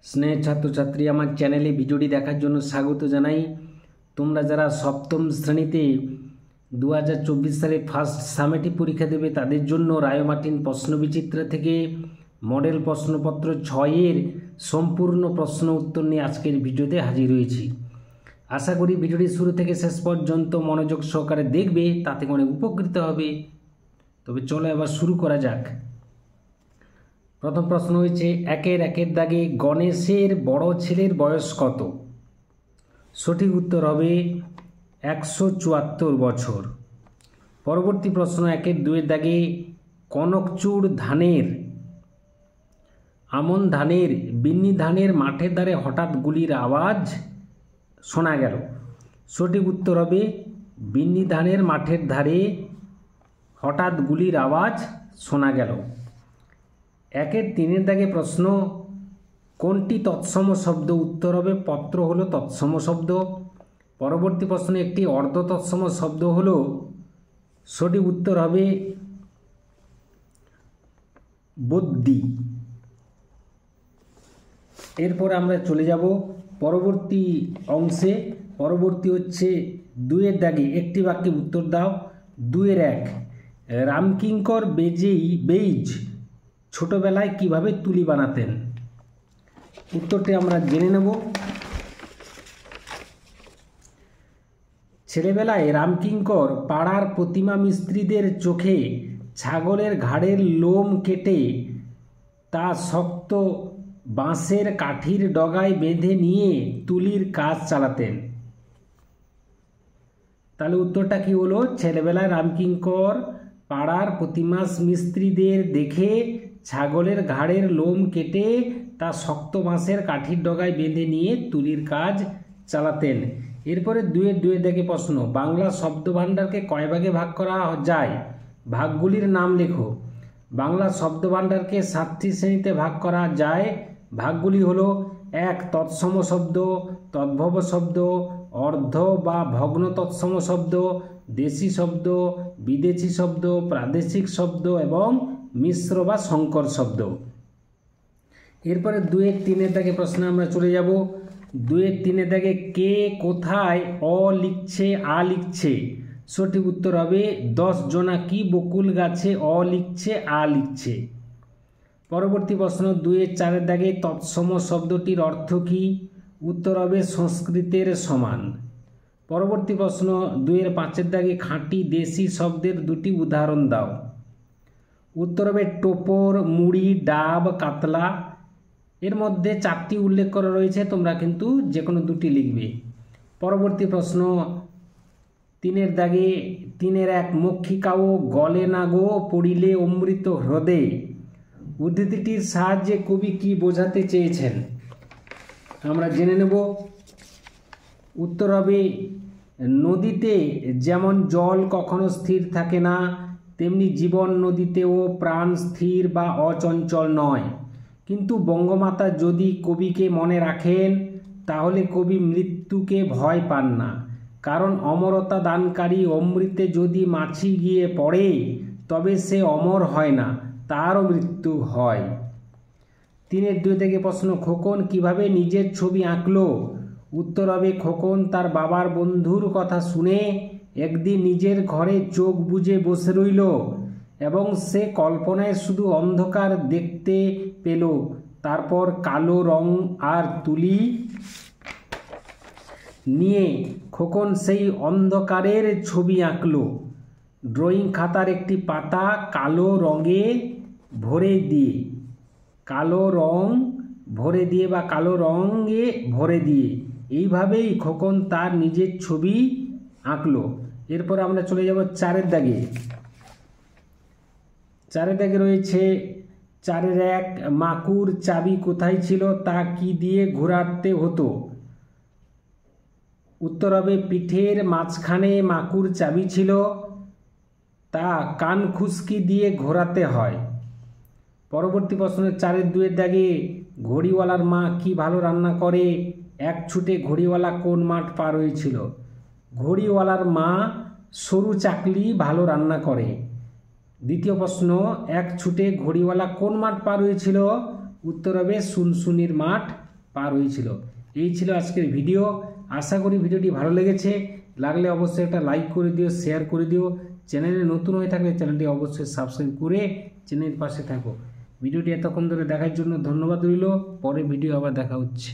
স্নেহ ছাত্রছাত্রী আমার চ্যানেলে ভিডিওটি দেখার জন্য স্বাগত জানাই। তোমরা যারা সপ্তম শ্রেণীতে 2024 সালে ফার্স্ট সামেটিভ পরীক্ষা দেবে তাদের জন্য রায় মার্টিন প্রশ্নবিচিত্র থেকে মডেল প্রশ্নপত্র 6-এর সম্পূর্ণ প্রশ্ন উত্তর নিয়ে আজকের ভিডিওতে হাজির হয়েছি। আশা করি ভিডিওটি শুরু থেকে শেষ পর্যন্ত মনোযোগ সহকারে দেখবে, তাতে অনেক উপকৃত হবে। তবে চলো এবার শুরু করা যাক। প্রথম প্রশ্ন হয়েছে একের দাগে গণেশের বড় ছেলের বয়স কত? সঠিক উত্তর হবে 174 বছর। পরবর্তী প্রশ্ন 2 দাগে কনকচুর ধানের, আমন ধানের, বিন্নি ধানের মাঠের ধারে হঠাৎ গুলির আওয়াজ শোনা গেল। সঠিক উত্তর হবে বিন্নি ধানের মাঠের ধারে হঠাৎ গুলির আওয়াজ শোনা গেল। 3 দাগে প্রশ্ন কোনটি তৎসম শব্দ? উত্তর হবে পত্র হলো তৎসম শব্দ। পরবর্তী প্রশ্ন একটি অর্ধ তৎসম শব্দ হলো, সঠিক উত্তর হবে বদ্যি। এরপর আমরা চলে যাব পরবর্তী অংশে। পরবর্তী হচ্ছে 2 দাগে একটি বাক্যে উত্তর দাও। 2-1 রামকিঙ্কর বেইজ ছোটবেলায় কিভাবে তুলি বানাতেন? উত্তরটি আমরা জেনে নেব। ছেলেবেলায় রামকিঙ্কর পাড়ার প্রতিমা মিস্ত্রিদের চোখে ছাগলের ঘাড়ের লোম কেটে তা শক্ত বাঁশের কাঠির ডগায় বেঁধে নিয়ে তুলির কাজ চালাতেন। তাহলে উত্তরটা কি হলো? ছেলেবেলায় রামকিঙ্কর পাড়ার প্রতিমা মিস্ত্রিদের দেখে ছাগলের ঘাড়ের লোম কেটে তা শক্ত বাঁশের কাঠির ডগায় বেঁধে নিয়ে তুলির কাজ চালাতেন। এরপরে 2 দাগে প্রশ্ন বাংলা শব্দভাণ্ডারকে কয় ভাগে ভাগ করা যায়? ভাগগুলির নাম লেখো। বাংলা শব্দভাণ্ডারকে 7টি শ্রেণীতে ভাগ করা যায়। ভাগগুলি হলো 1 তৎসম শব্দ, তদ্ভব শব্দ, অর্ধ বা ভগ্ন তৎসম শব্দ, দেশি শব্দ, বিদেশি শব্দ, প্রাদেশিক শব্দ এবং মিশ্র বা সংকর শব্দ। এরপরে 2-3 দাগে প্রশ্নে আমরা চলে যাব। 2-3 দাগে কে কোথায় অ লিখছে আ লিখছে? সঠিক উত্তর হবে 10 জোনাকি বকুল গাছে অ লিখছে আ লিখছে। পরবর্তী প্রশ্ন 2-4 দাগে তৎসম শব্দটির অর্থ কী? উত্তর হবে সংস্কৃতের সমান। পরবর্তী প্রশ্ন 2-5 দাগে খাঁটি দেশি শব্দের 2টি উদাহরণ দাও। উত্তর হবে টোপর, মুড়ি, ডাব, কাতলা। এর মধ্যে 4টি উল্লেখ করা রয়েছে, তোমরা কিন্তু যে কোনো 2টি লিখবে। পরবর্তী প্রশ্ন 3 দাগে 3-1 মক্ষিকাও গলে না গো পড়িলে অমৃত হ্রদে। উদ্ধৃতিটির সাহায্যে কবি কি বোঝাতে চেয়েছেন? আমরা জেনে নেব। উত্তর হবে নদীতে যেমন জল কখনো স্থির থাকে না, তেমনি জীবন নদীতেও প্রাণ স্থির বা অচঞ্চল নয়। কিন্তু বঙ্গমাতা যদি কবিকে মনে রাখেন তাহলে কবি মৃত্যুকে ভয় পান না, কারণ অমরতা দানকারী অমৃতে যদি মাছি গিয়ে পড়ে তবে সে অমর হয় না, তারও মৃত্যু হয়। 3-2 থেকে প্রশ্ন খোকন কিভাবে নিজের ছবি আঁকলো? উত্তর হবে খোকন তার বাবার বন্ধুর কথা শুনে একদিন নিজের ঘরে চোখ বুজে বসে রইল এবং সে কল্পনায় শুধু অন্ধকার দেখতে পেল। তারপর কালো রং আর তুলি নিয়ে খোকন সেই অন্ধকারের ছবি আঁকলো। ড্রয়িং খাতার একটি পাতা কালো রঙে ভরে দিয়ে এইভাবেই খোকন তার নিজের ছবি আঁকলো। এরপর আমরা চলে যাব 4 দাগে। 4 দাগে রয়েছে 4-1 মাকুর চাবি কোথায় ছিল, তা কি দিয়ে ঘোরাতে হতো? উত্তর হবে পিঠের মাঝখানে মাকুর চাবি ছিল, তা কান খুশকি দিয়ে ঘোরাতে হয়। পরবর্তী প্রশ্ন 4-2 দাগে ঘড়িওয়ালার মা কি ভালো রান্না করে? 1 ছুটে ঘড়িওয়ালা কোন মাঠ পার হয়েছিল? ঘড়িওয়ালার মা সরু চাকলি ভালো রান্না করে। দ্বিতীয় প্রশ্ন 1 ছুটে ঘড়িওয়ালা কোন মাঠ পার হয়েছিল? উত্তর হবে সুনসুনির মাঠ পার হয়েছিল। এই ছিল আজকের ভিডিও। আশা করি ভিডিওটি ভালো লেগেছে। লাগলে অবশ্যই একটা লাইক করে দিও, শেয়ার করে দিও। চ্যানেলে নতুন হয়ে থাকলে চ্যানেলটি অবশ্যই সাবস্ক্রাইব করে চ্যানেলের পাশে থাকো। ভিডিওটি এতক্ষণ ধরে দেখার জন্য ধন্যবাদ রইল। পরে ভিডিও আবার দেখা হচ্ছে।